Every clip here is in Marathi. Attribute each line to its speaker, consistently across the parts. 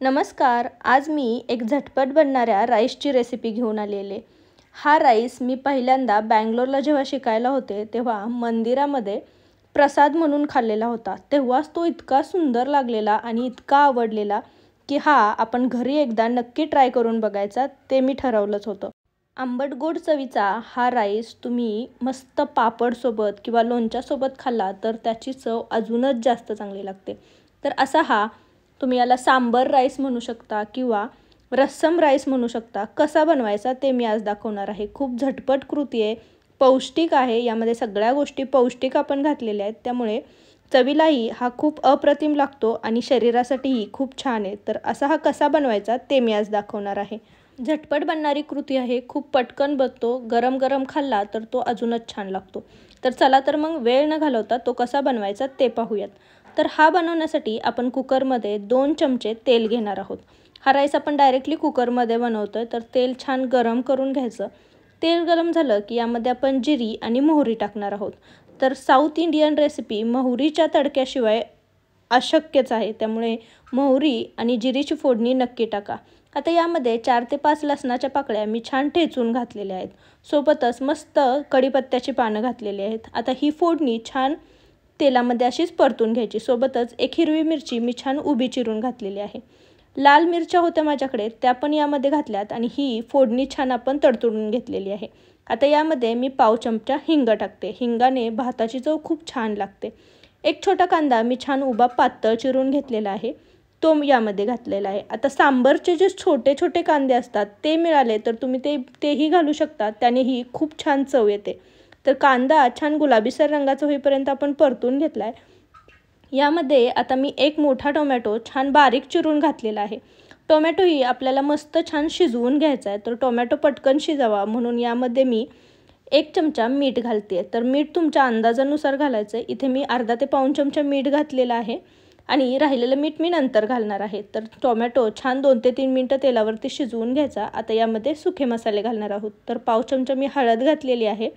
Speaker 1: नमस्कार. आज मी एक झटपट बनणाऱ्या राईसची रेसिपी घेऊन आलेले. हा राईस मी पहिल्यांदा बंगलोरला जेव्हा शिकायला होते तेव्हा मंदिरामध्ये प्रसाद म्हणून खाल्लेला होता. तेव्हाच तो इतका सुंदर लागलेला आणि इतका आवडलेला की आपण घरी एकदा नक्की ट्राय करून बघायचा, ते मी ठरवलंच होतं. आंबट गोड चवीचा हा राईस तुम्ही मस्त पापडसोबत किंवा लोणच्यासोबत खाल्ला तर त्याची चव अजूनच जास्त चांगली लागते. तर असा तुम्ही याला सांबर राईस म्हणू शकता किंवा रस्सम राईस म्हणू शकता. कसा बनवायचा ते मी आज दाखवणार आहे. खूप झटपट कृती आहे, पौष्टिक आहे. यामध्ये सगळ्या गोष्टी पौष्टिक आपण घातलेल्या आहेत, त्यामुळे चवीलाही हा खूप अप्रतिम लागतो आणि शरीरासाठीही खूप छान आहे. तर हा कसा बनवायचा ते मी आज दाखवणार आहे. झटपट बनणारी कृती आहे, खूप पटकन बनतो. गरम गरम खाल्ला तर तो अजूनच छान लागतो. तर चला तर मग वेळ न घालवता तो कसा बनवायचा ते पाहूयात. तर हा बनवण्यासाठी आपण कुकरमध्ये 2 चमचे तेल घेणार आहोत. हा राईस आपण डायरेक्टली कुकरमध्ये बनवतोय, तर तेल छान गरम करून घ्यायचं. तेल गरम झालं की यामध्ये आपण जिरी आणि मोहरी टाकणार आहोत. तर साऊथ इंडियन रेसिपी मोहरीच्या तडक्याशिवाय अशक्यच आहे, त्यामुळे मोहरी आणि जिरीची फोडणी नक्की टाका. आता यामध्ये 4 ते 5 लसणाच्या पाकळ्या मी छान ठेचून घातलेल्या आहेत. सोबतच मस्त कढीपत्त्याची पानं घातलेली आहेत. आता ही फोडणी छान तेलामध्ये अशीच परतून घ्यायची. सोबतच एक हिरवी मिरची मी छान उभी चिरून घातलेली आहे. लाल मिरच्या होत्या माझ्याकडे, त्या पण यामध्ये घातल्यात आणि ही फोडणी छान आपण तडतडून घेतलेली आहे. आता यामध्ये मी पाव चमचा हिंग टाकते. हिंगाने भाताची चव खूप छान लागते. एक छोटा कांदा मी छान उभा पातळ चिरून घेतलेला आहे, तो यामध्ये घातलेला आहे. आता सांबरचे जे छोटे छोटे कांदे असतात ते मिळाले तर तुम्ही तेही घालू शकता, त्यानेही खूप छान चव येते. तर कांदा छान गुलाबीसर रंगाचा होईपर्यंत आपण परतून घेतला आहे. यामध्ये आता मी एक मोठा टोमॅटो छान बारीक चिरून घातलेला आहे. टोमॅटोही आपल्याला मस्त छान शिजवून घ्यायचा आहे, तर टोमॅटो पटकन शिजावा म्हणून यामध्ये मी 1 चमचा मीठ घालते. तर मीठ तुमच्या अंदाजानुसार घालायचं आहे. इथे मी अर्धा ते पाऊण चमचा मीठ घातलेलं आहे आणि राहिलेलं मीठ मी नंतर घालणार आहे. तर टोमॅटो छान 2 ते 3 मिनटं तेलावरती शिजवून घ्यायचा. आता यामध्ये सुके मसाले घालणार आहोत. तर पाव चमचा मी हळद घातलेली आहे,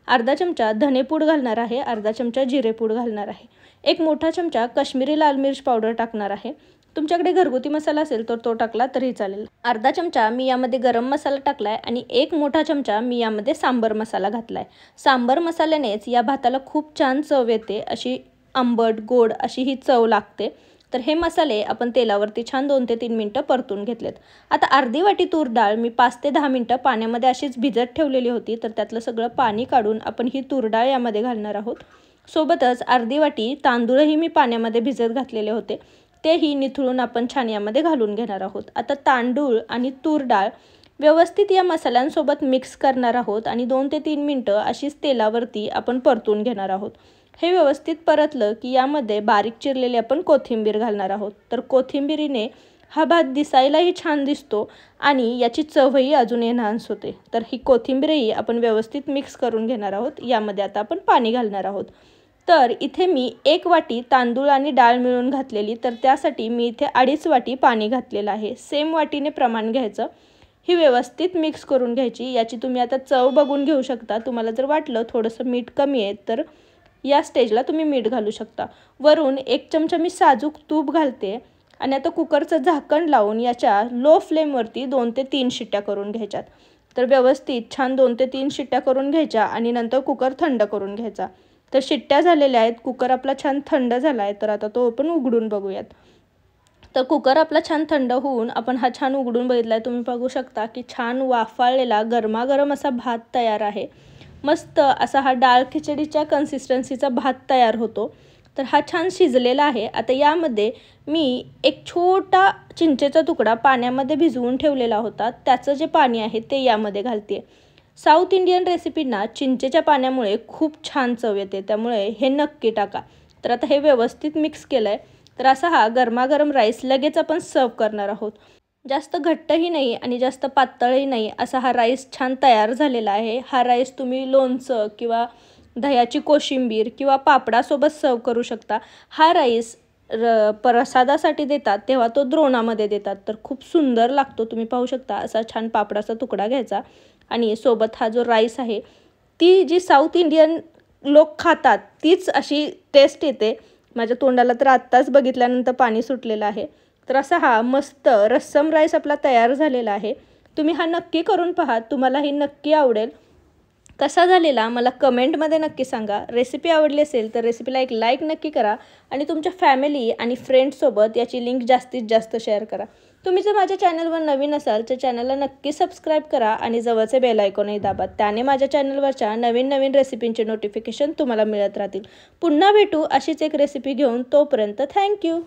Speaker 1: अर्धा चमचा धनेपूड घालणार आहे, अर्धा चमचा जिरेपूड घालणार आहे, एक मोठा चमचा काश्मीरी लाल मिर्च पावडर टाकणार आहे. तुमच्याकडे घरगुती मसाला असेल तर तो टाकला तरी चालेल. अर्धा चमचा मी यामध्ये गरम मसाला टाकला आहे आणि एक मोठा चमचा मी यामध्ये सांबर मसाला घातला आहे. सांबर मसाल्यानेच या भाताला खूप छान चव येते, अशी आंबट गोड अशी ही चव लागते. तर हे मसाले आपण तेलावरती छान 2 ते 3 मिनटं परतून घेतलेत. आता अर्धी वाटी तूर डाळ मी 5 ते 10 मिनटं पाण्यामध्ये अशीच भिजत ठेवलेली होती, तर त्यातलं सगळं पाणी काढून आपण ही तूर डाळ यामध्ये घालणार आहोत. सोबतच अर्धी वाटी तांदूळही मी पाण्यामध्ये भिजत घातलेले होते, तेही निथळून आपण छान यामध्ये घालून घेणार आहोत. आता तांदूळ आणि तूर डाळ व्यवस्थित या मसाल्यांसोबत मिक्स करणार आहोत आणि 2 ते 3 मिनटं अशीच तेलावरती आपण परतून घेणार आहोत. हे व्यवस्थित परतलं की यामध्ये बारीक चिरलेली आपण कोथिंबीर घालणार आहोत. तर कोथिंबीरीने हा भात दिसायलाही छान दिसतो आणि याची चवही अजून एन्हान्स होते. तर ही कोथिंबीरही आपण व्यवस्थित मिक्स करून घेणार आहोत. यामध्ये आता आपण पाणी घालणार आहोत. तर इथे मी 1 वाटी तांदूळ आणि डाळ मिळून घातलेली, तर त्यासाठी मी इथे 2.5 वाटी पाणी घातलेलं आहे. सेम वाटीने प्रमाण घ्यायचं. ही व्यवस्थित मिक्स करून घ्यायची. याची तुम्ही आता चव बघून घेऊ शकता. तुम्हाला जर वाटलं थोडंसं मीठ कमी आहे तर या स्टेजला तुम्ही मीठ घालू शकता. वरून 1 चमचा मी साजूक तूप घालते आणि आता कुकरचं झाकण लावून याच्या लो फ्लेमवरती 2 ते 3 शिट्ट्या करून घ्यायच्यात. तर व्यवस्थित छान 2 ते 3 शिट्ट्या करून घ्यायच्या आणि नंतर कुकर थंड करून घ्यायचा. तर शिट्ट्या झालेल्या आहेत, कुकर आपला छान थंड झाला आहे. तर आता तो आपण उघडून बघूयात. तर कुकर आपला छान थंड होऊन आपण हा छान उघडून बघितला आहे. तुम्ही बघू शकता की छान वाफाळलेला गरमागरम असा भात तयार आहे. मस्त असा हा डाळ खिचडीच्या कन्सिस्टन्सीचा भात तयार होतो. तर हा छान शिजलेला आहे. आता यामध्ये मी एक छोटा चिंचेचा तुकडा पाण्यामध्ये भिजवून ठेवलेला होता, त्याचं जे पाणी आहे ते यामध्ये घालते. साऊथ इंडियन रेसिपींना चिंचेच्या पाण्यामुळे खूप छान चव येते, त्यामुळे हे नक्की टाका. तर आता हे व्यवस्थित मिक्स केलं आहे. तर हा गरमागरम राईस लगेच आपण सर्व करणार आहोत. जास्त घट्टही नाही आणि जास्त पातळही नाही, असा हा राईस छान तयार झालेला आहे. हा राईस तुम्ही लोणचं किंवा दह्याची कोशिंबीर किंवा पापडासोबत सर्व करू शकता. हा राईस प्रसादासाठी देतात तेव्हा तो द्रोणामध्ये देतात, तर खूप सुंदर लागतो. तुम्ही पाहू शकता असा छान पापडाचा तुकडा घ्यायचा आणि सोबत हा जो राईस आहे, ती जी साऊथ इंडियन लोक खातात तीच अशी टेस्ट येते. माझ्या तोंडाला तर आत्ताच बघितल्यानंतर पाणी सुटलेलं आहे. तर असा हा मस्त रस्सम राईस आपला तयार झालेला आहे. तुम्ही हा नक्की करून पहा, तुम्हालाही नक्की आवडेल. कसा झालेला मला कमेंटमध्ये नक्की सांगा. रेसिपी आवडली असेल तर रेसिपीला एक लाईक नक्की करा आणि तुमच्या फॅमिली आणि फ्रेंड्ससोबत याची लिंक जास्तीत जास्त शेअर करा. तुम्ही जर माझ्या चॅनलवर नवीन असाल तर चॅनलला नक्की सबस्क्राईब करा आणि जवळचे बेल आयकॉनही दाबा. त्याने माझ्या चॅनलवरच्या नवीन नवीन रेसिपींचे नोटिफिकेशन तुम्हाला मिळत राहतील. पुन्हा भेटू अशीच एक रेसिपी घेऊन. तोपर्यंत थँक्यू.